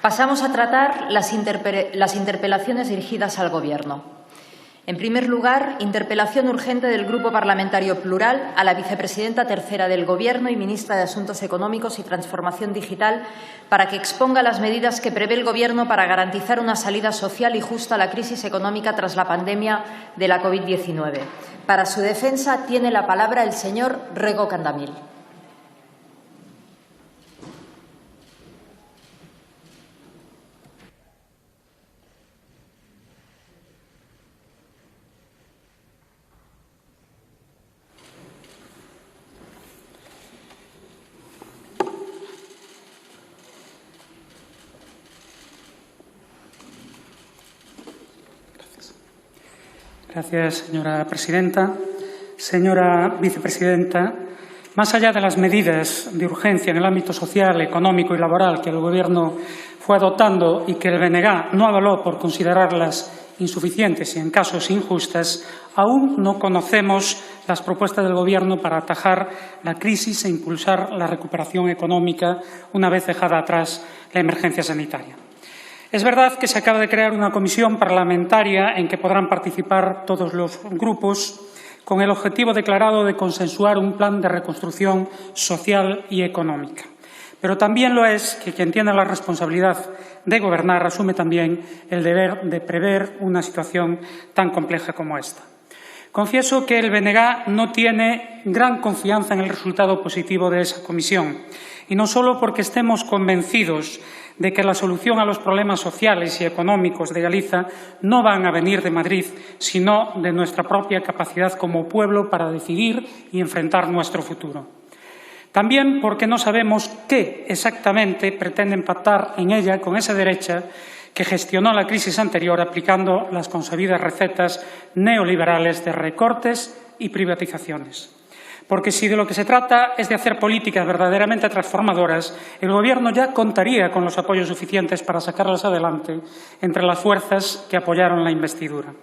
Pasamos a tratar las interpelaciones dirigidas al Gobierno. En primer lugar, interpelación urgente del Grupo Parlamentario Plural a la vicepresidenta tercera del Gobierno y ministra de Asuntos Económicos y Transformación Digital para que exponga las medidas que prevé el Gobierno para garantizar una salida social y justa a la crisis económica tras la pandemia de la COVID-19. Para su defensa tiene la palabra el señor Rego Candamil. Gracias, señora presidenta. Señora vicepresidenta, más allá de las medidas de urgencia en el ámbito social, económico y laboral que el Gobierno fue adoptando y que el BNG no avaló por considerarlas insuficientes y, en casos, injustas, aún no conocemos las propuestas del Gobierno para atajar la crisis e impulsar la recuperación económica una vez dejada atrás la emergencia sanitaria. Es verdad que se acaba de crear una comisión parlamentaria en que podrán participar todos los grupos con el objetivo declarado de consensuar un plan de reconstrucción social y económica. Pero también lo es que quien tiene la responsabilidad de gobernar asume también el deber de prever una situación tan compleja como esta. Confieso que el BNG no tiene gran confianza en el resultado positivo de esa comisión, y no solo porque estemos convencidos de que la solución a los problemas sociales y económicos de Galicia no van a venir de Madrid, sino de nuestra propia capacidad como pueblo para decidir y enfrentar nuestro futuro. También porque no sabemos qué exactamente pretenden pactar en ella con esa derecha que gestionó la crisis anterior aplicando las consabidas recetas neoliberales de recortes y privatizaciones. Porque si de lo que se trata es de hacer políticas verdaderamente transformadoras, el Gobierno ya contaría con los apoyos suficientes para sacarlas adelante entre las fuerzas que apoyaron la investidura.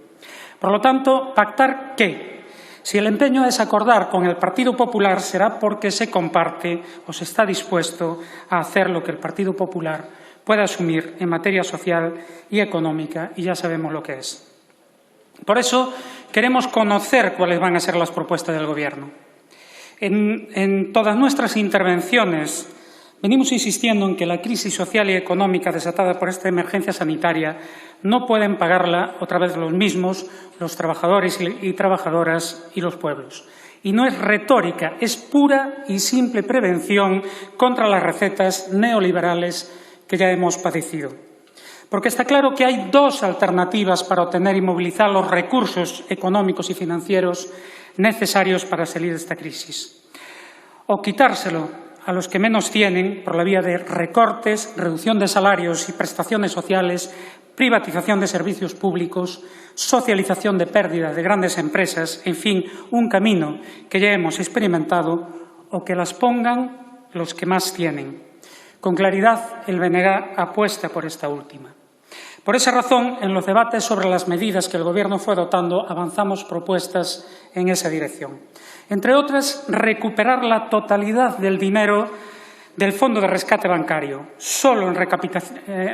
Por lo tanto, ¿pactar qué? Si el empeño es acordar con el Partido Popular, será porque se comparte o se está dispuesto a hacer lo que el Partido Popular pueda asumir en materia social y económica, y ya sabemos lo que es. Por eso, queremos conocer cuáles van a ser las propuestas del Gobierno. En todas nuestras intervenciones venimos insistiendo en que la crisis social y económica desatada por esta emergencia sanitaria no pueden pagarla otra vez los mismos, los trabajadores y trabajadoras y los pueblos. Y no es retórica, es pura y simple prevención contra las recetas neoliberales que ya hemos padecido. Porque está claro que hay dos alternativas para obtener y movilizar los recursos económicos y financieros necesarios para salir de esta crisis. O quitárselo a los que menos tienen por la vía de recortes, reducción de salarios y prestaciones sociales, privatización de servicios públicos, socialización de pérdidas de grandes empresas, en fin, un camino que ya hemos experimentado, o que las pongan los que más tienen. Con claridad, el BNG apuesta por esta última. Por esa razón, en los debates sobre las medidas que el Gobierno fue adoptando, avanzamos propuestas en esa dirección. Entre otras, recuperar la totalidad del dinero del Fondo de Rescate Bancario. Solo en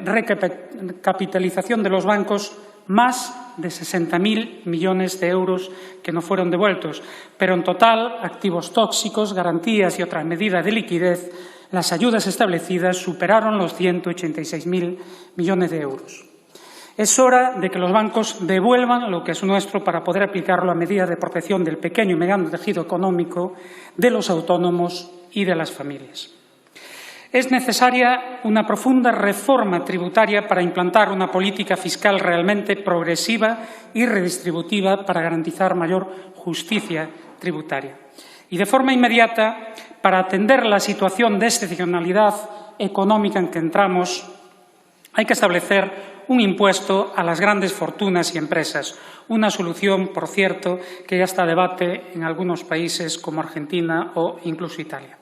recapitalización de los bancos, más de 60.000 millones de euros que no fueron devueltos. Pero en total, activos tóxicos, garantías y otras medidas de liquidez, las ayudas establecidas superaron los 186.000 millones de euros. Es hora de que los bancos devuelvan lo que es nuestro para poder aplicarlo a medidas de protección del pequeño y mediano tejido económico, de los autónomos y de las familias. Es necesaria una profunda reforma tributaria para implantar una política fiscal realmente progresiva y redistributiva para garantizar mayor justicia tributaria. Y de forma inmediata, para atender la situación de excepcionalidad económica en que entramos, hay que establecer un impuesto a las grandes fortunas y empresas, una solución, por cierto, que ya está a debate en algunos países como Argentina o incluso Italia.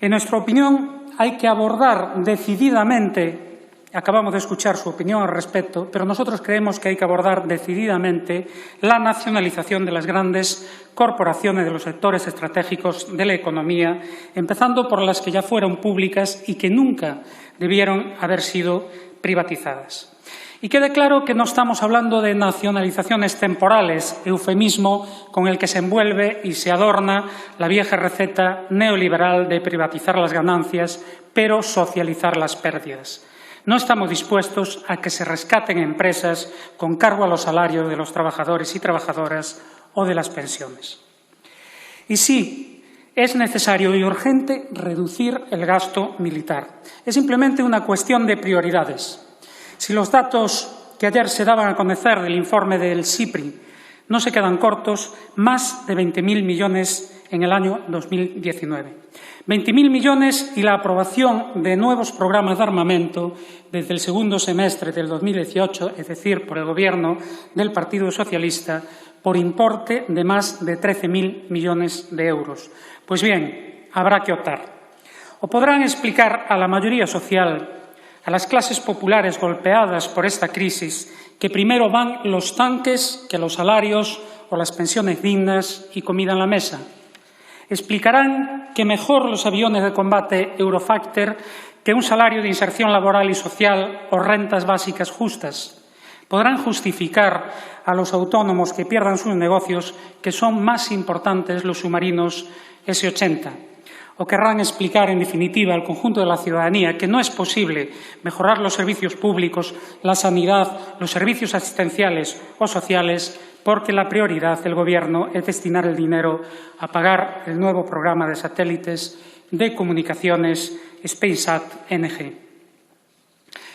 En nuestra opinión, hay que abordar decididamente Acabamos de escuchar su opinión al respecto, pero nosotros creemos que hay que abordar decididamente la nacionalización de las grandes corporaciones de los sectores estratégicos de la economía, empezando por las que ya fueron públicas y que nunca debieron haber sido privatizadas. Y quede claro que no estamos hablando de nacionalizaciones temporales, eufemismo con el que se envuelve y se adorna la vieja receta neoliberal de privatizar las ganancias, pero socializar las pérdidas. No estamos dispuestos a que se rescaten empresas con cargo a los salarios de los trabajadores y trabajadoras o de las pensiones. Y sí, es necesario y urgente reducir el gasto militar. Es simplemente una cuestión de prioridades. Si los datos que ayer se daban a conocer del informe del SIPRI no se quedan cortos, más de 20.000 millones en el año 2019. 20.000 millones y la aprobación de nuevos programas de armamento desde el segundo semestre del 2018, es decir, por el Gobierno del Partido Socialista, por importe de más de 13.000 millones de euros. Pues bien, habrá que optar. O podrán explicar a la mayoría social, a las clases populares golpeadas por esta crisis, que primero van los tanques que los salarios o las pensiones dignas y comida en la mesa. Explicarán que mejor los aviones de combate Eurofighter que un salario de inserción laboral y social o rentas básicas justas. Podrán justificar a los autónomos que pierdan sus negocios que son más importantes los submarinos S-80. O querrán explicar, en definitiva, al conjunto de la ciudadanía que no es posible mejorar los servicios públicos, la sanidad, los servicios asistenciales o sociales, porque la prioridad del Gobierno es destinar el dinero a pagar el nuevo programa de satélites de comunicaciones SpaceSat NG.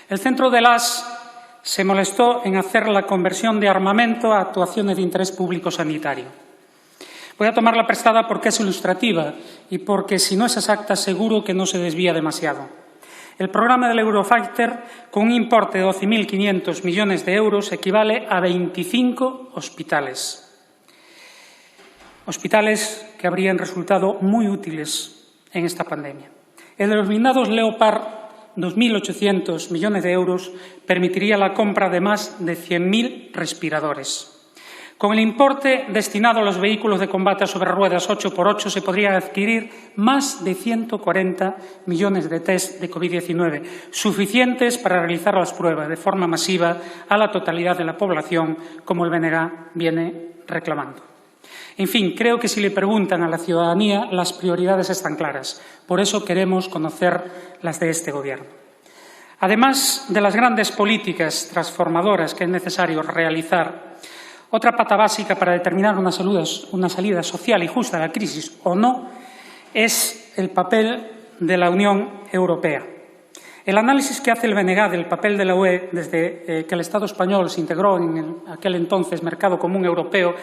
El Centro de las se molestó en hacer la conversión de armamento a actuaciones de interés público sanitario. Voy a tomarla prestada porque es ilustrativa y porque, si no es exacta, seguro que no se desvía demasiado. El programa del Eurofighter, con un importe de 12.500 millones de euros, equivale a 25 hospitales. Hospitales que habrían resultado muy útiles en esta pandemia. El de los blindados Leopard, 2.800 millones de euros, permitiría la compra de más de 100.000 respiradores. Con el importe destinado a los vehículos de combate sobre ruedas 8x8 se podrían adquirir más de 140 millones de test de COVID-19, suficientes para realizar las pruebas de forma masiva a la totalidad de la población, como el BNG viene reclamando. En fin, creo que si le preguntan a la ciudadanía, las prioridades están claras. Por eso queremos conocer las de este Gobierno. Además de las grandes políticas transformadoras que es necesario realizar, otra pata básica para determinar una salida social y justa de la crisis o no es el papel de la Unión Europea. El análisis que hace el BNG del papel de la UE desde que el Estado español se integró en aquel entonces Mercado Común Europeo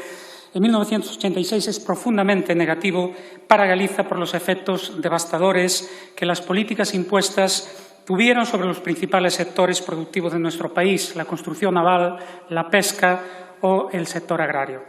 en 1986 es profundamente negativo para Galicia por los efectos devastadores que las políticas impuestas tuvieron sobre los principales sectores productivos de nuestro país, la construcción naval, la pesca o el sector agrario.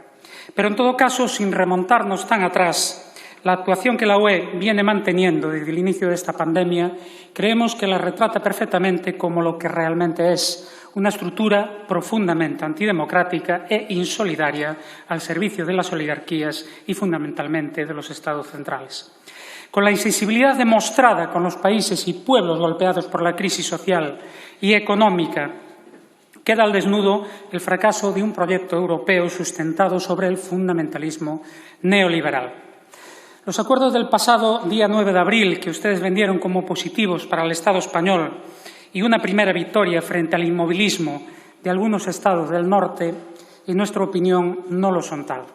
Pero, en todo caso, sin remontarnos tan atrás, la actuación que la UE viene manteniendo desde el inicio de esta pandemia, creemos que la retrata perfectamente como lo que realmente es, una estructura profundamente antidemocrática e insolidaria al servicio de las oligarquías y, fundamentalmente, de los Estados centrales. Con la insensibilidad demostrada con los países y pueblos golpeados por la crisis social y económica, queda al desnudo el fracaso de un proyecto europeo sustentado sobre el fundamentalismo neoliberal. Los acuerdos del pasado día 9 de abril, que ustedes vendieron como positivos para el Estado español y una primera victoria frente al inmovilismo de algunos estados del norte, en nuestra opinión, no lo son tal.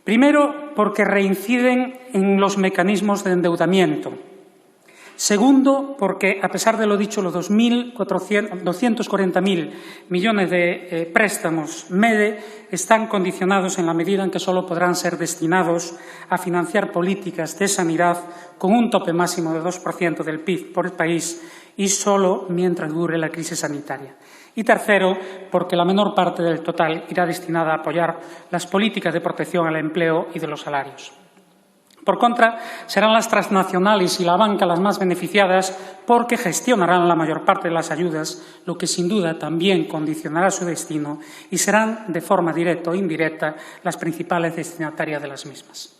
Primero, porque reinciden en los mecanismos de endeudamiento. Segundo, porque, a pesar de lo dicho, los 240.000 millones de préstamos MEDE están condicionados en la medida en que solo podrán ser destinados a financiar políticas de sanidad con un tope máximo de 2% del PIB por país y solo mientras dure la crisis sanitaria. Y tercero, porque la menor parte del total irá destinada a apoyar las políticas de protección al empleo y de los salarios. Por contra, serán las transnacionales y la banca las más beneficiadas porque gestionarán la mayor parte de las ayudas, lo que sin duda también condicionará su destino y serán, de forma directa o indirecta, las principales destinatarias de las mismas.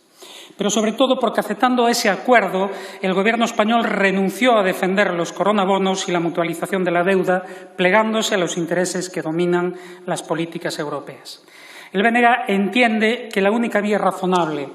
Pero sobre todo porque, aceptando ese acuerdo, el Gobierno español renunció a defender los coronabonos y la mutualización de la deuda, plegándose a los intereses que dominan las políticas europeas. El BNG entiende que la única vía razonable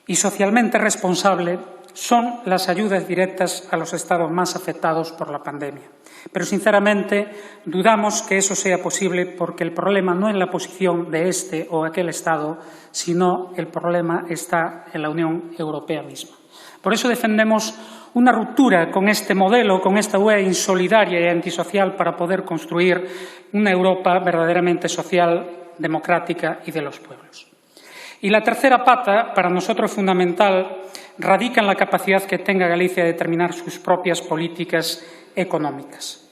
y socialmente responsable son las ayudas directas a los estados más afectados por la pandemia. Pero, sinceramente, dudamos que eso sea posible porque el problema no es la posición de este o aquel Estado, sino el problema está en la Unión Europea misma. Por eso defendemos una ruptura con este modelo, con esta UE insolidaria y antisocial para poder construir una Europa verdaderamente social, democrática y de los pueblos. Y la tercera pata, para nosotros fundamental, radica en la capacidad que tenga Galicia de determinar sus propias políticas económicas.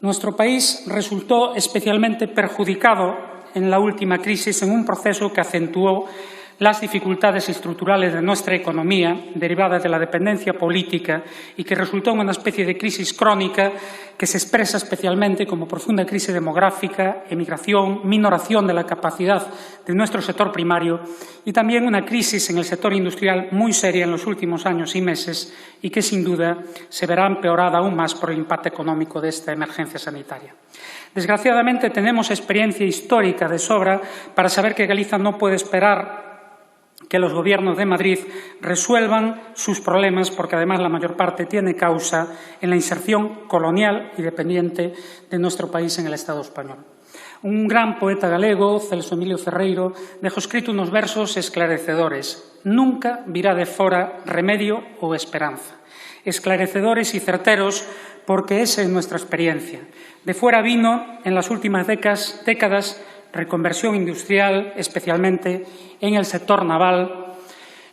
Nuestro país resultó especialmente perjudicado en la última crisis en un proceso que acentuó las dificultades estructurales de nuestra economía derivadas de la dependencia política y que resultó en una especie de crisis crónica que se expresa especialmente como profunda crisis demográfica, emigración, minoración de la capacidad de nuestro sector primario y también una crisis en el sector industrial muy seria en los últimos años y meses y que sin duda se verá empeorada aún más por el impacto económico de esta emergencia sanitaria. Desgraciadamente tenemos experiencia histórica de sobra para saber que Galicia no puede esperar que los gobiernos de Madrid resuelvan sus problemas porque además la mayor parte tiene causa en la inserción colonial y dependiente de nuestro país en el Estado español. Un gran poeta galego, Celso Emilio Ferreiro, dejó escrito unos versos esclarecedores. Nunca virá de fora remedio ou esperanza. Esclarecedores y certeros porque esa es nuestra experiencia. De fuera vino, en las últimas décadas, reconversión industrial, especialmente en el sector naval,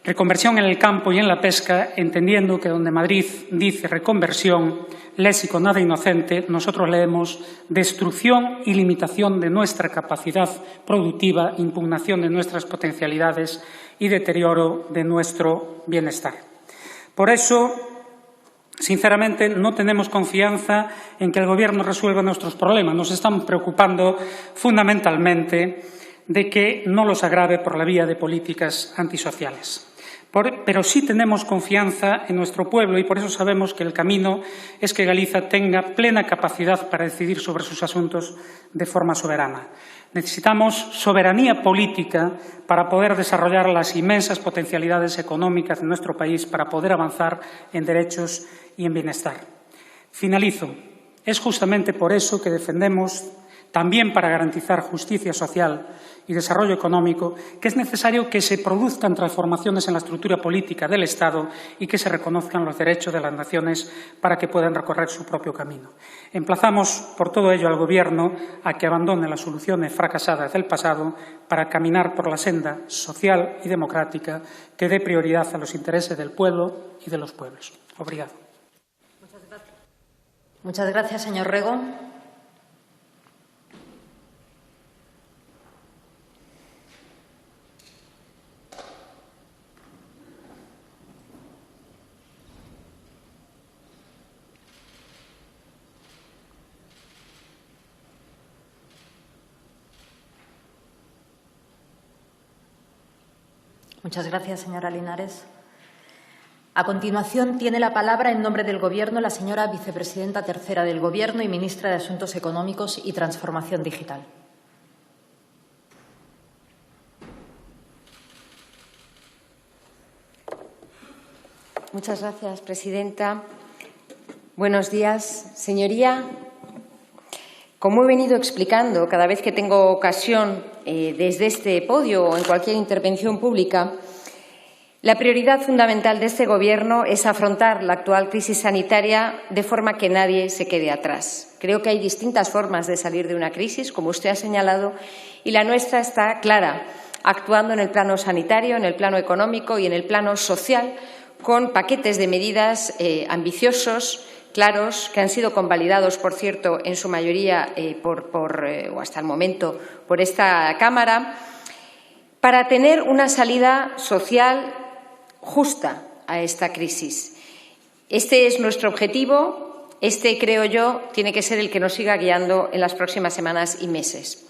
reconversión en el campo y en la pesca, entendiendo que donde Madrid dice reconversión, léxico nada inocente, nosotros leemos destrucción y limitación de nuestra capacidad productiva, impugnación de nuestras potencialidades y deterioro de nuestro bienestar. Por eso, sinceramente, no tenemos confianza en que el Gobierno resuelva nuestros problemas. Nos estamos preocupando fundamentalmente de que no los agrave por la vía de políticas antisociales. Pero sí tenemos confianza en nuestro pueblo y por eso sabemos que el camino es que Galicia tenga plena capacidad para decidir sobre sus asuntos de forma soberana. Necesitamos soberanía política para poder desarrollar las inmensas potencialidades económicas de nuestro país, para poder avanzar en derechos y en bienestar. Finalizo. Es justamente por eso que defendemos, también para garantizar justicia social y desarrollo económico, que es necesario que se produzcan transformaciones en la estructura política del Estado y que se reconozcan los derechos de las naciones para que puedan recorrer su propio camino. Emplazamos, por todo ello, al Gobierno a que abandone las soluciones fracasadas del pasado para caminar por la senda social y democrática que dé prioridad a los intereses del pueblo y de los pueblos. Obrigado. Muchas gracias, señor Rego. Muchas gracias, señora Linares. A continuación, tiene la palabra en nombre del Gobierno la señora vicepresidenta tercera del Gobierno y ministra de Asuntos Económicos y Transformación Digital. Muchas gracias, presidenta. Buenos días, señoría. Como he venido explicando cada vez que tengo ocasión desde este podio o en cualquier intervención pública, la prioridad fundamental de este Gobierno es afrontar la actual crisis sanitaria de forma que nadie se quede atrás. Creo que hay distintas formas de salir de una crisis, como usted ha señalado, y la nuestra está clara, actuando en el plano sanitario, en el plano económico y en el plano social, con paquetes de medidas ambiciosos, claros, que han sido convalidados, por cierto, en su mayoría o hasta el momento por esta Cámara, para tener una salida social justa a esta crisis. Este es nuestro objetivo. Este, creo yo, tiene que ser el que nos siga guiando en las próximas semanas y meses.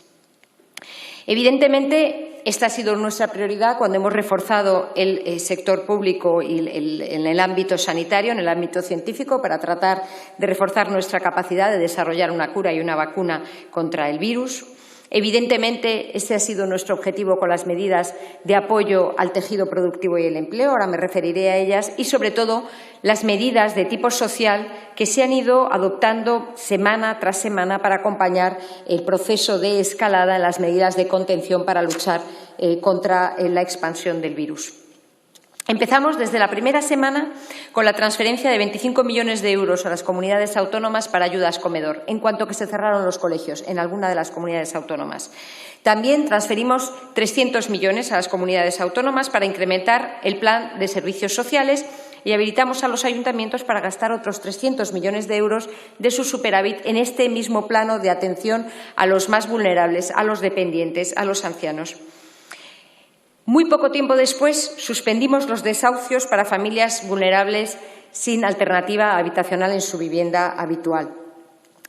Evidentemente, esta ha sido nuestra prioridad cuando hemos reforzado el sector público y en el ámbito sanitario, en el ámbito científico, para tratar de reforzar nuestra capacidad de desarrollar una cura y una vacuna contra el virus. Evidentemente, este ha sido nuestro objetivo con las medidas de apoyo al tejido productivo y el empleo. Ahora me referiré a ellas y, sobre todo, las medidas de tipo social que se han ido adoptando semana tras semana para acompañar el proceso de escalada en las medidas de contención para luchar contra la expansión del virus. Empezamos desde la primera semana con la transferencia de 25 millones de euros a las comunidades autónomas para ayudas comedor, en cuanto que se cerraron los colegios en alguna de las comunidades autónomas. También transferimos 300 millones a las comunidades autónomas para incrementar el plan de servicios sociales y habilitamos a los ayuntamientos para gastar otros 300 millones de euros de su superávit en este mismo plano de atención a los más vulnerables, a los dependientes, a los ancianos. Muy poco tiempo después, suspendimos los desahucios para familias vulnerables sin alternativa habitacional en su vivienda habitual.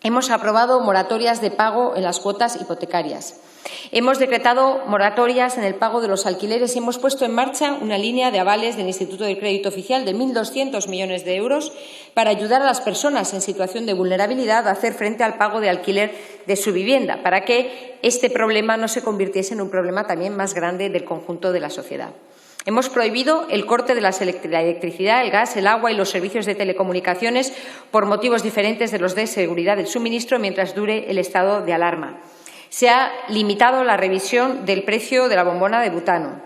Hemos aprobado moratorias de pago en las cuotas hipotecarias. Hemos decretado moratorias en el pago de los alquileres y hemos puesto en marcha una línea de avales del Instituto de Crédito Oficial de 1.200 millones de euros para ayudar a las personas en situación de vulnerabilidad a hacer frente al pago de alquiler de su vivienda, para que este problema no se convirtiese en un problema también más grande del conjunto de la sociedad. Hemos prohibido el corte de la electricidad, el gas, el agua y los servicios de telecomunicaciones por motivos diferentes de los de seguridad del suministro mientras dure el estado de alarma. Se ha limitado la revisión del precio de la bombona de butano,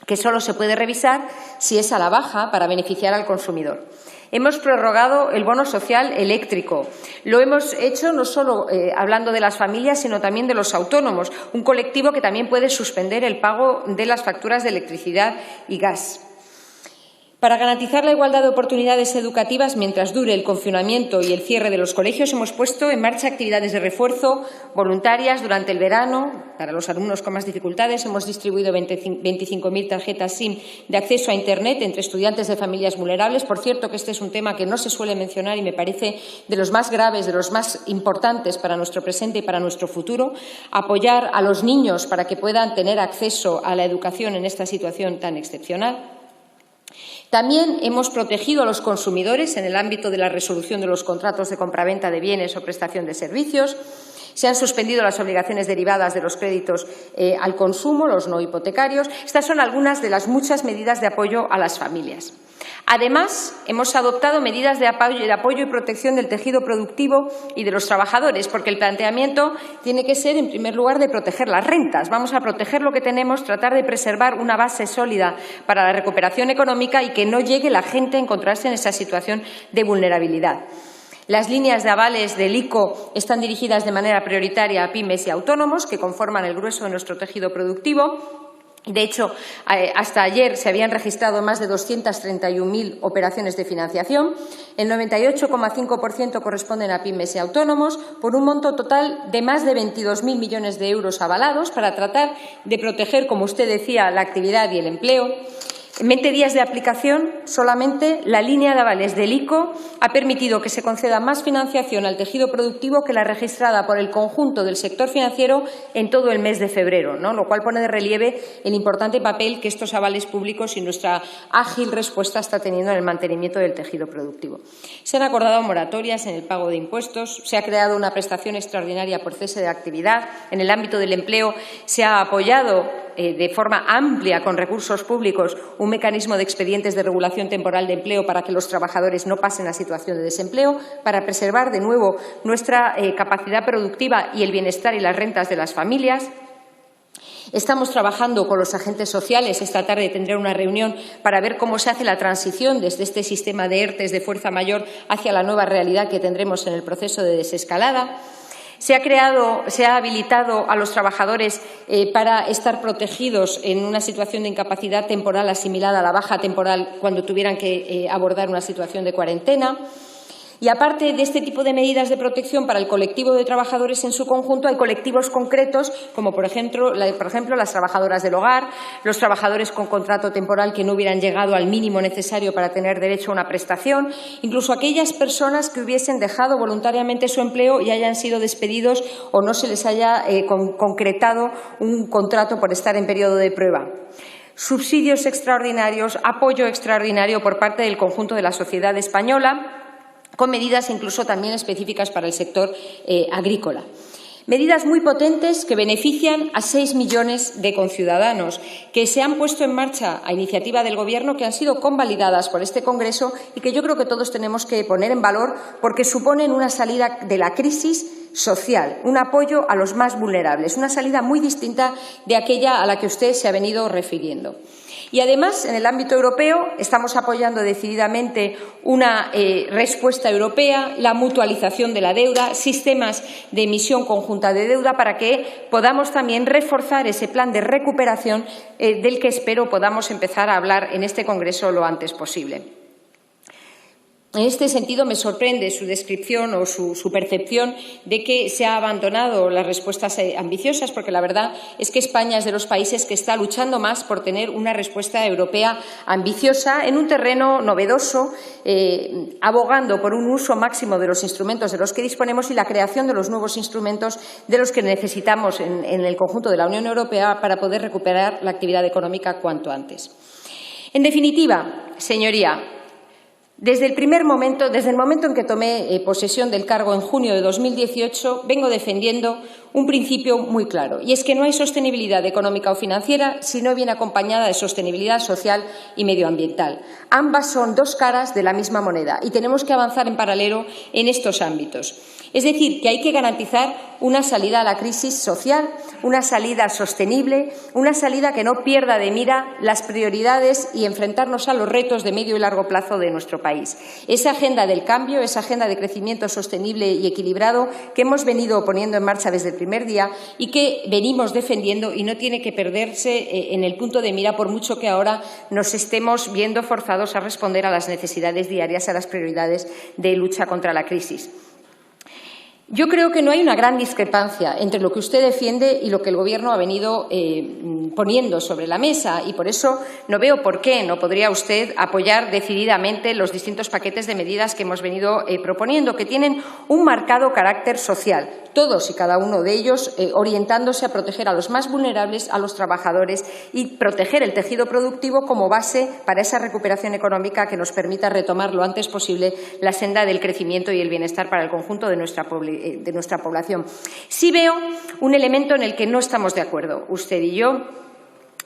que solo se puede revisar si es a la baja para beneficiar al consumidor. Hemos prorrogado el bono social eléctrico. Lo hemos hecho no solo hablando de las familias, sino también de los autónomos, un colectivo que también puede suspender el pago de las facturas de electricidad y gas. Para garantizar la igualdad de oportunidades educativas mientras dure el confinamiento y el cierre de los colegios, hemos puesto en marcha actividades de refuerzo voluntarias durante el verano. Para los alumnos con más dificultades hemos distribuido 25.000 tarjetas SIM de acceso a Internet entre estudiantes de familias vulnerables. Por cierto, que este es un tema que no se suele mencionar y me parece de los más graves, de los más importantes para nuestro presente y para nuestro futuro. Apoyar a los niños para que puedan tener acceso a la educación en esta situación tan excepcional. También hemos protegido a los consumidores en el ámbito de la resolución de los contratos de compraventa de bienes o prestación de servicios. Se han suspendido las obligaciones derivadas de los créditos al consumo, los no hipotecarios. Estas son algunas de las muchas medidas de apoyo a las familias. Además, hemos adoptado medidas de apoyo y protección del tejido productivo y de los trabajadores, porque el planteamiento tiene que ser, en primer lugar, de proteger las rentas. Vamos a proteger lo que tenemos, tratar de preservar una base sólida para la recuperación económica y que no llegue la gente a encontrarse en esa situación de vulnerabilidad. Las líneas de avales del ICO están dirigidas de manera prioritaria a pymes y autónomos, que conforman el grueso de nuestro tejido productivo. De hecho, hasta ayer se habían registrado más de 231.000 operaciones de financiación. El 98,5% corresponden a pymes y autónomos, por un monto total de más de 22.000 millones de euros avalados para tratar de proteger, como usted decía, la actividad y el empleo. En 20 días de aplicación, solamente la línea de avales del ICO ha permitido que se conceda más financiación al tejido productivo que la registrada por el conjunto del sector financiero en todo el mes de febrero, ¿no? Lo cual pone de relieve el importante papel que estos avales públicos y nuestra ágil respuesta está teniendo en el mantenimiento del tejido productivo. Se han acordado moratorias en el pago de impuestos, se ha creado una prestación extraordinaria por cese de actividad. En el ámbito del empleo se ha apoyado de forma amplia con recursos públicos un mecanismo de expedientes de regulación temporal de empleo para que los trabajadores no pasen a situación de desempleo, para preservar de nuevo nuestra capacidad productiva y el bienestar y las rentas de las familias. Estamos trabajando con los agentes sociales. Esta tarde tendré una reunión para ver cómo se hace la transición desde este sistema de ERTEs de fuerza mayor hacia la nueva realidad que tendremos en el proceso de desescalada. Se ha habilitado a los trabajadores para estar protegidos en una situación de incapacidad temporal asimilada a la baja temporal cuando tuvieran que abordar una situación de cuarentena. Y aparte de este tipo de medidas de protección para el colectivo de trabajadores en su conjunto, hay colectivos concretos como, por ejemplo, las trabajadoras del hogar, los trabajadores con contrato temporal que no hubieran llegado al mínimo necesario para tener derecho a una prestación, incluso aquellas personas que hubiesen dejado voluntariamente su empleo y hayan sido despedidos o no se les haya concretado un contrato por estar en periodo de prueba. Subsidios extraordinarios, apoyo extraordinario por parte del conjunto de la sociedad española, con medidas incluso también específicas para el sector agrícola. Medidas muy potentes que benefician a 6 millones de conciudadanos, que se han puesto en marcha a iniciativa del Gobierno, que han sido convalidadas por este Congreso y que yo creo que todos tenemos que poner en valor porque suponen una salida de la crisis social, un apoyo a los más vulnerables, una salida muy distinta de aquella a la que usted se ha venido refiriendo. Y además, en el ámbito europeo, estamos apoyando decididamente una respuesta europea, la mutualización de la deuda, sistemas de emisión conjunta de deuda para que podamos también reforzar ese plan de recuperación del que espero podamos empezar a hablar en este Congreso lo antes posible. En este sentido, me sorprende su descripción o su percepción de que se ha abandonado las respuestas ambiciosas, porque la verdad es que España es de los países que está luchando más por tener una respuesta europea ambiciosa en un terreno novedoso, abogando por un uso máximo de los instrumentos de los que disponemos y la creación de los nuevos instrumentos de los que necesitamos en el conjunto de la Unión Europea para poder recuperar la actividad económica cuanto antes. En definitiva, señoría, desde el momento en que tomé posesión del cargo en junio de 2018, vengo defendiendo un principio muy claro, y es que no hay sostenibilidad económica o financiera si no viene acompañada de sostenibilidad social y medioambiental. Ambas son dos caras de la misma moneda y tenemos que avanzar en paralelo en estos ámbitos. Es decir, que hay que garantizar una salida a la crisis social, una salida sostenible, una salida que no pierda de mira las prioridades y enfrentarnos a los retos de medio y largo plazo de nuestro país. Esa agenda del cambio, esa agenda de crecimiento sostenible y equilibrado que hemos venido poniendo en marcha desde el primer día y que venimos defendiendo y no tiene que perderse en el punto de mira por mucho que ahora nos estemos viendo forzados a responder a las necesidades diarias, a las prioridades de lucha contra la crisis. Yo creo que no hay una gran discrepancia entre lo que usted defiende y lo que el Gobierno ha venido poniendo sobre la mesa y por eso no veo por qué no podría usted apoyar decididamente los distintos paquetes de medidas que hemos venido proponiendo, que tienen un marcado carácter social, todos y cada uno de ellos orientándose a proteger a los más vulnerables, a los trabajadores y proteger el tejido productivo como base para esa recuperación económica que nos permita retomar lo antes posible la senda del crecimiento y el bienestar para el conjunto de nuestra población. Sí veo un elemento en el que no estamos de acuerdo, usted y yo,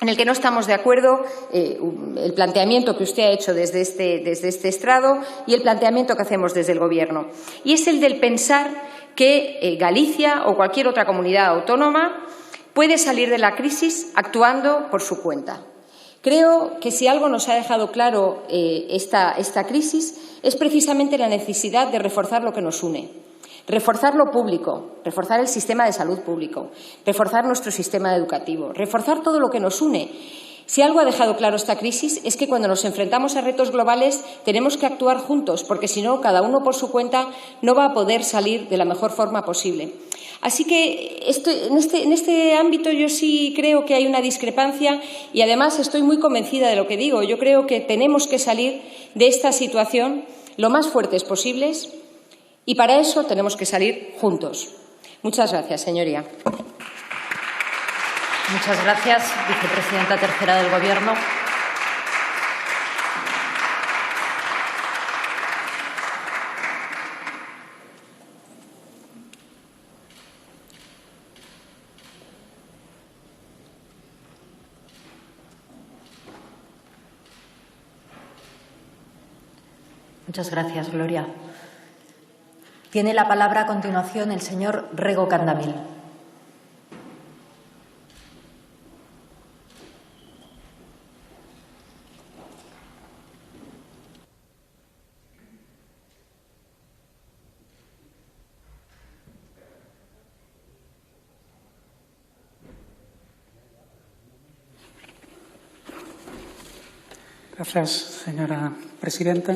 en el que no estamos de acuerdo, el planteamiento que usted ha hecho desde este estrado y el planteamiento que hacemos desde el Gobierno. Y es el del pensar que Galicia o cualquier otra comunidad autónoma puede salir de la crisis actuando por su cuenta. Creo que si algo nos ha dejado claro esta crisis es precisamente la necesidad de reforzar lo que nos une. Reforzar lo público, reforzar el sistema de salud público, reforzar nuestro sistema educativo, reforzar todo lo que nos une. Si algo ha dejado claro esta crisis es que cuando nos enfrentamos a retos globales tenemos que actuar juntos, porque si no, cada uno por su cuenta no va a poder salir de la mejor forma posible. Así que en este ámbito yo sí creo que hay una discrepancia y además estoy muy convencida de lo que digo. Yo creo que tenemos que salir de esta situación lo más fuertes posibles y para eso tenemos que salir juntos. Muchas gracias, señoría. Muchas gracias, vicepresidenta tercera del Gobierno. Muchas gracias, Gloria. Tiene la palabra a continuación el señor Rego Candamil. Gracias, señora presidenta.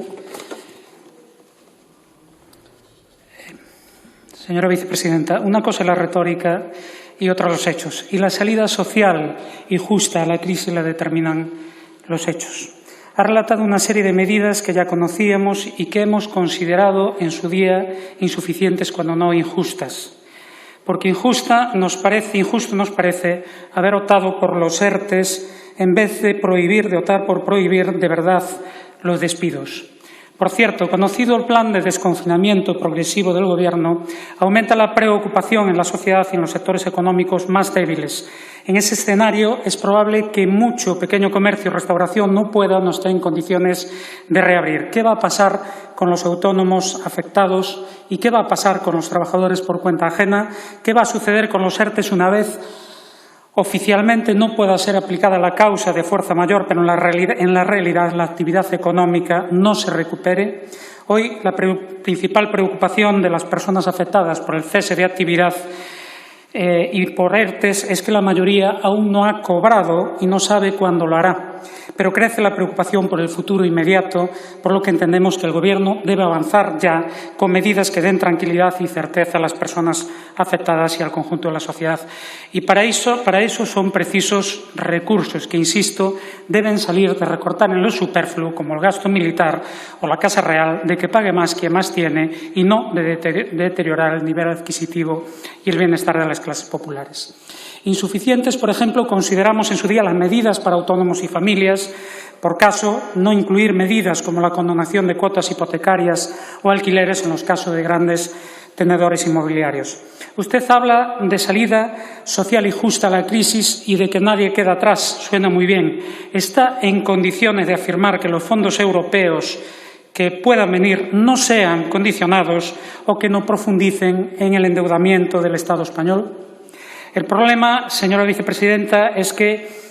Señora vicepresidenta, una cosa es la retórica y otra los hechos. Y la salida social y justa a la crisis la determinan los hechos. Ha relatado una serie de medidas que ya conocíamos y que hemos considerado en su día insuficientes, cuando no injustas. Porque injusto nos parece haber optado por los ERTEs en vez de optar por prohibir de verdad los despidos. Por cierto, conocido el plan de desconfinamiento progresivo del Gobierno, aumenta la preocupación en la sociedad y en los sectores económicos más débiles. En ese escenario es probable que mucho pequeño comercio y restauración no pueda o no esté en condiciones de reabrir. ¿Qué va a pasar con los autónomos afectados y qué va a pasar con los trabajadores por cuenta ajena? ¿Qué va a suceder con los ERTEs una vez oficialmente no pueda ser aplicada la causa de fuerza mayor, pero en la realidad la actividad económica no se recupere? Hoy la principal preocupación de las personas afectadas por el cese de actividad y por ERTEs es que la mayoría aún no ha cobrado y no sabe cuándo lo hará. Pero crece la preocupación por el futuro inmediato, por lo que entendemos que el Gobierno debe avanzar ya con medidas que den tranquilidad y certeza a las personas afectadas y al conjunto de la sociedad. Y para eso son precisos recursos que, insisto, deben salir de recortar en lo superfluo, como el gasto militar o la Casa Real, de que pague más quien más tiene y no de deteriorar el nivel adquisitivo y el bienestar de las clases populares. Insuficientes, por ejemplo, consideramos en su día las medidas para autónomos y familias, por caso no incluir medidas como la condonación de cuotas hipotecarias o alquileres en los casos de grandes tenedores inmobiliarios. Usted habla de salida social y justa a la crisis y de que nadie queda atrás. Suena muy bien. ¿Está en condiciones de afirmar que los fondos europeos que puedan venir no sean condicionados o que no profundicen en el endeudamiento del Estado español? El problema, señora vicepresidenta, es que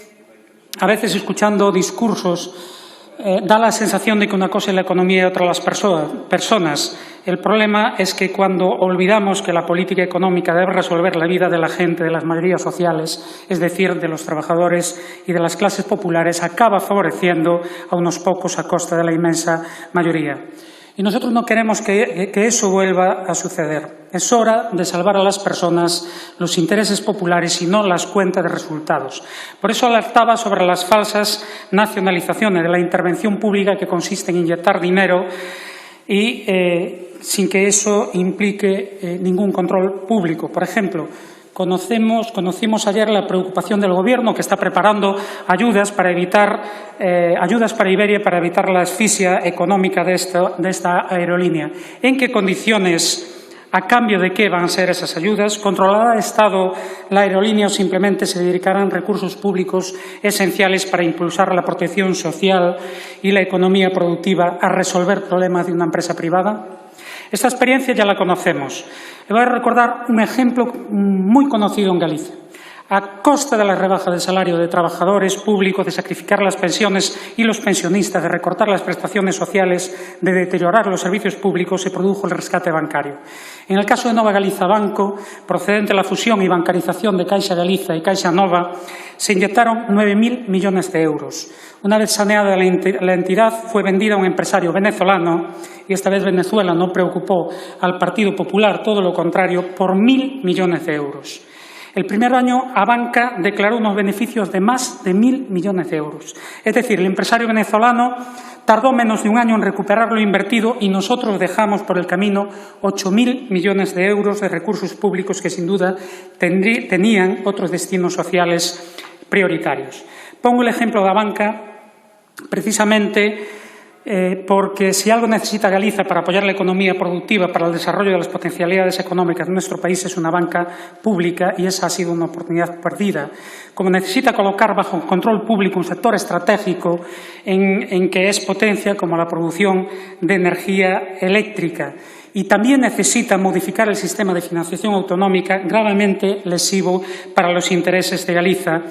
a veces, escuchando discursos, da la sensación de que una cosa es la economía y otra las personas. El problema es que cuando olvidamos que la política económica debe resolver la vida de la gente, de las mayorías sociales, es decir, de los trabajadores y de las clases populares, acaba favoreciendo a unos pocos a costa de la inmensa mayoría. Y nosotros no queremos que eso vuelva a suceder. Es hora de salvar a las personas, los intereses populares y no las cuentas de resultados. Por eso alertaba sobre las falsas nacionalizaciones de la intervención pública, que consiste en inyectar dinero y sin que eso implique ningún control público. Por ejemplo, conocimos ayer la preocupación del Gobierno, que está preparando ayudas para Iberia para evitar la asfixia económica de esta aerolínea. ¿En qué condiciones, a cambio de qué van a ser esas ayudas? ¿Controlará el Estado la aerolínea o simplemente se dedicarán recursos públicos esenciales para impulsar la protección social y la economía productiva a resolver problemas de una empresa privada? Esta experiencia ya la conocemos. Le voy a recordar un ejemplo muy conocido en Galicia. A costa de la rebaja del salario de trabajadores públicos, de sacrificar las pensiones y los pensionistas, de recortar las prestaciones sociales, de deteriorar los servicios públicos, se produjo el rescate bancario. En el caso de Nova Galiza Banco, procedente de la fusión y bancarización de Caixa Galiza y Caixa Nova, se inyectaron 9.000 millones de euros. Una vez saneada la entidad, fue vendida a un empresario venezolano, y esta vez Venezuela no preocupó al Partido Popular, todo lo contrario, por 1.000 millones de euros. El primer año, Abanca declaró unos beneficios de más de 1.000 millones de euros. Es decir, el empresario venezolano tardó menos de un año en recuperar lo invertido y nosotros dejamos por el camino 8.000 millones de euros de recursos públicos que, sin duda, tenían otros destinos sociales prioritarios. Pongo el ejemplo de Abanca precisamente porque si algo necesita Galicia para apoyar la economía productiva, para el desarrollo de las potencialidades económicas de nuestro país, es una banca pública, y esa ha sido una oportunidad perdida. Como necesita colocar bajo control público un sector estratégico en que es potencia, como la producción de energía eléctrica. Y también necesita modificar el sistema de financiación autonómica, gravemente lesivo para los intereses de Galicia,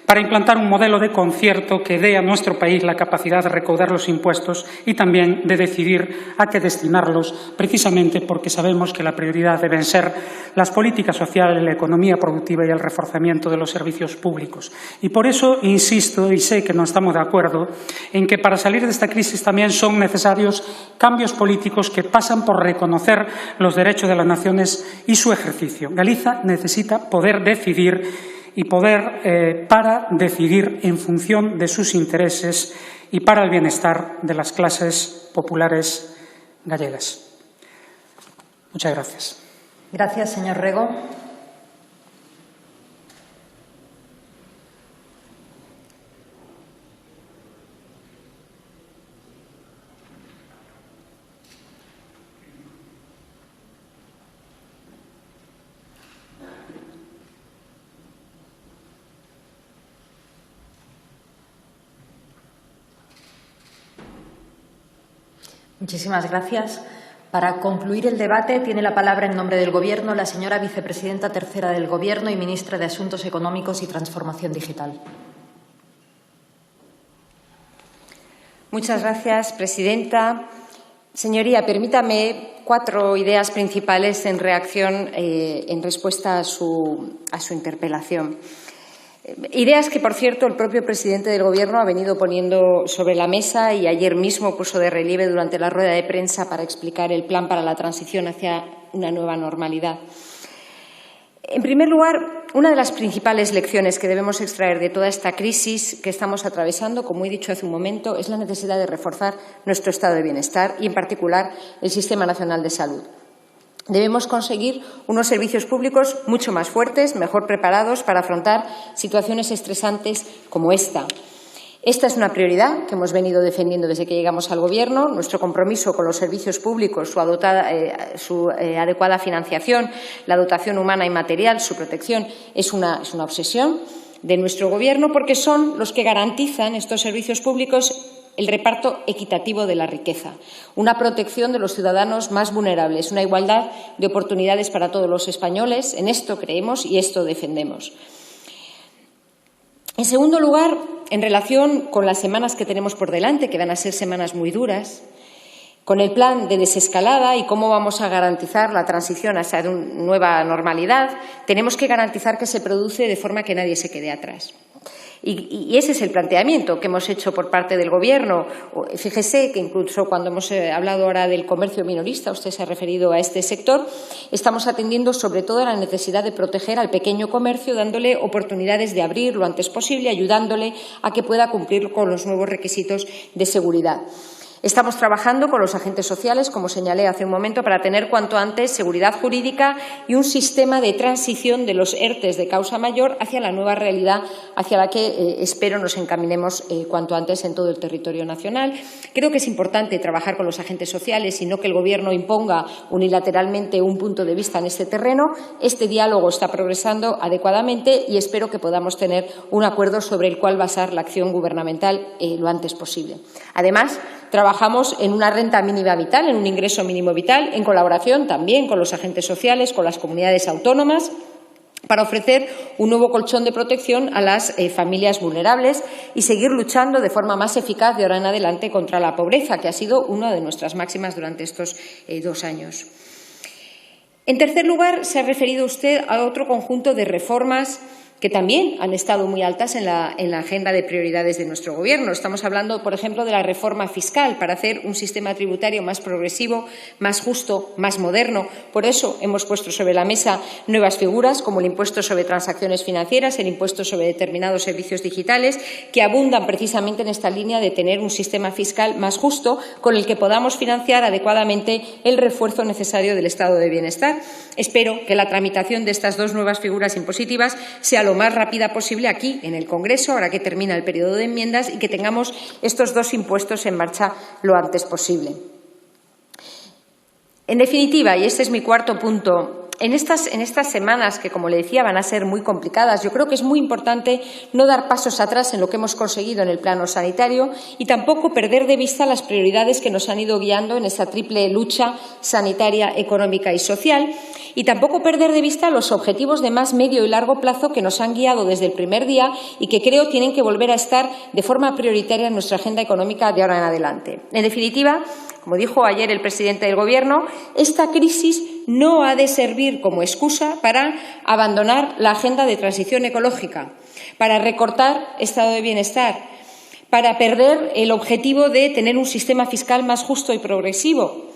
para implantar un modelo de concierto que dé a nuestro país la capacidad de recaudar los impuestos y también de decidir a qué destinarlos, precisamente porque sabemos que la prioridad deben ser las políticas sociales, la economía productiva y el reforzamiento de los servicios públicos. Y por eso insisto, y sé que no estamos de acuerdo, en que para salir de esta crisis también son necesarios cambios políticos que pasan por reconocer los derechos de las naciones y su ejercicio. Galicia necesita poder decidir y poder para decidir en función de sus intereses y para el bienestar de las clases populares gallegas. Muchas gracias. Gracias, señor Rego. Muchísimas gracias. Para concluir el debate, tiene la palabra en nombre del Gobierno la señora vicepresidenta tercera del Gobierno y ministra de Asuntos Económicos y Transformación Digital. Muchas gracias, presidenta. Señoría, permítame 4 ideas principales en reacción, en respuesta a su interpelación. Ideas que, por cierto, el propio presidente del Gobierno ha venido poniendo sobre la mesa y ayer mismo puso de relieve durante la rueda de prensa para explicar el plan para la transición hacia una nueva normalidad. En primer lugar, una de las principales lecciones que debemos extraer de toda esta crisis que estamos atravesando, como he dicho hace un momento, es la necesidad de reforzar nuestro estado de bienestar y, en particular, el Sistema Nacional de Salud. Debemos conseguir unos servicios públicos mucho más fuertes, mejor preparados para afrontar situaciones estresantes como esta. Esta es una prioridad que hemos venido defendiendo desde que llegamos al Gobierno. Nuestro compromiso con los servicios públicos, su adecuada financiación, la dotación humana y material, su protección, es una obsesión de nuestro Gobierno porque son los que garantizan estos servicios públicos el reparto equitativo de la riqueza, una protección de los ciudadanos más vulnerables, una igualdad de oportunidades para todos los españoles. En esto creemos y esto defendemos. En segundo lugar, en relación con las semanas que tenemos por delante, que van a ser semanas muy duras, con el plan de desescalada y cómo vamos a garantizar la transición hacia una nueva normalidad, tenemos que garantizar que se produce de forma que nadie se quede atrás. Y ese es el planteamiento que hemos hecho por parte del Gobierno. Fíjese que incluso cuando hemos hablado ahora del comercio minorista, usted se ha referido a este sector, estamos atendiendo sobre todo a la necesidad de proteger al pequeño comercio, dándole oportunidades de abrir lo antes posible, ayudándole a que pueda cumplir con los nuevos requisitos de seguridad. Estamos trabajando con los agentes sociales, como señalé hace un momento, para tener cuanto antes seguridad jurídica y un sistema de transición de los ERTEs de causa mayor hacia la nueva realidad hacia la que espero nos encaminemos cuanto antes en todo el territorio nacional. Creo que es importante trabajar con los agentes sociales y no que el Gobierno imponga unilateralmente un punto de vista en este terreno. Este diálogo está progresando adecuadamente y espero que podamos tener un acuerdo sobre el cual basar la acción gubernamental lo antes posible. Además, trabajamos en una renta mínima vital, en un ingreso mínimo vital, en colaboración también con los agentes sociales, con las comunidades autónomas, para ofrecer un nuevo colchón de protección a las familias vulnerables y seguir luchando de forma más eficaz de ahora en adelante contra la pobreza, que ha sido una de nuestras máximas durante estos 2 años. En tercer lugar, se ha referido usted a otro conjunto de reformas que también han estado muy altas en la agenda de prioridades de nuestro Gobierno. Estamos hablando, por ejemplo, de la reforma fiscal para hacer un sistema tributario más progresivo, más justo, más moderno. Por eso hemos puesto sobre la mesa nuevas figuras como el impuesto sobre transacciones financieras, el impuesto sobre determinados servicios digitales, que abundan precisamente en esta línea de tener un sistema fiscal más justo con el que podamos financiar adecuadamente el refuerzo necesario del estado de bienestar. Espero que la tramitación de estas 2 nuevas figuras impositivas sea lo más rápida posible aquí, en el Congreso, ahora que termina el periodo de enmiendas, y que tengamos estos 2 impuestos en marcha lo antes posible. En definitiva, y este es mi cuarto punto, En estas semanas, que como le decía van a ser muy complicadas, yo creo que es muy importante no dar pasos atrás en lo que hemos conseguido en el plano sanitario y tampoco perder de vista las prioridades que nos han ido guiando en esa triple lucha sanitaria, económica y social, y tampoco perder de vista los objetivos de más medio y largo plazo que nos han guiado desde el primer día y que creo tienen que volver a estar de forma prioritaria en nuestra agenda económica de ahora en adelante. En definitiva, como dijo ayer el presidente del Gobierno, esta crisis no ha de servir como excusa para abandonar la agenda de transición ecológica, para recortar estado de bienestar, para perder el objetivo de tener un sistema fiscal más justo y progresivo,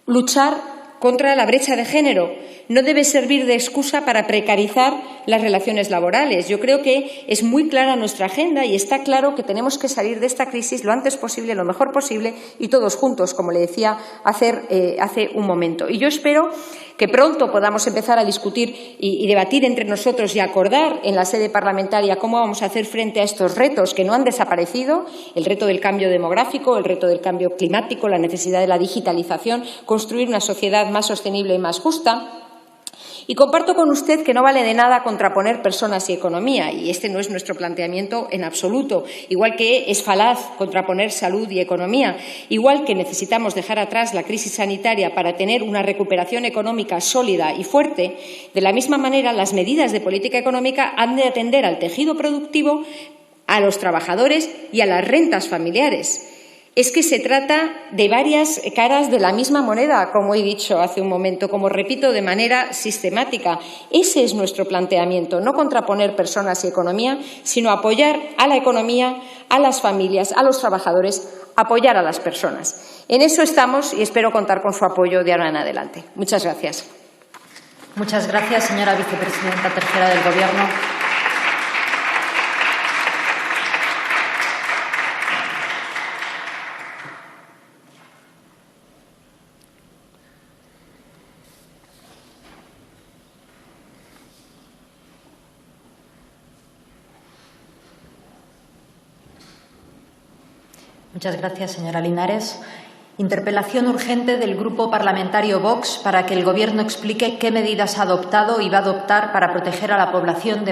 luchar contra la brecha de género. No debe servir de excusa para precarizar las relaciones laborales. Yo creo que es muy clara nuestra agenda y está claro que tenemos que salir de esta crisis lo antes posible, lo mejor posible y todos juntos, como le decía hace un momento. Y yo espero que pronto podamos empezar a discutir y debatir entre nosotros y acordar en la sede parlamentaria cómo vamos a hacer frente a estos retos que no han desaparecido, el reto del cambio demográfico, el reto del cambio climático, la necesidad de la digitalización, construir una sociedad más sostenible y más justa. Y comparto con usted que no vale de nada contraponer personas y economía, y este no es nuestro planteamiento en absoluto, igual que es falaz contraponer salud y economía, igual que necesitamos dejar atrás la crisis sanitaria para tener una recuperación económica sólida y fuerte. De la misma manera, las medidas de política económica han de atender al tejido productivo, a los trabajadores y a las rentas familiares. Es que se trata de varias caras de la misma moneda, como he dicho hace un momento, como repito, de manera sistemática. Ese es nuestro planteamiento, no contraponer personas y economía, sino apoyar a la economía, a las familias, a los trabajadores, apoyar a las personas. En eso estamos y espero contar con su apoyo de ahora en adelante. Muchas gracias. Muchas gracias, señora vicepresidenta tercera del Gobierno. Muchas gracias, señora Linares. Interpelación urgente del Grupo Parlamentario Vox para que el Gobierno explique qué medidas ha adoptado y va a adoptar para proteger a la población de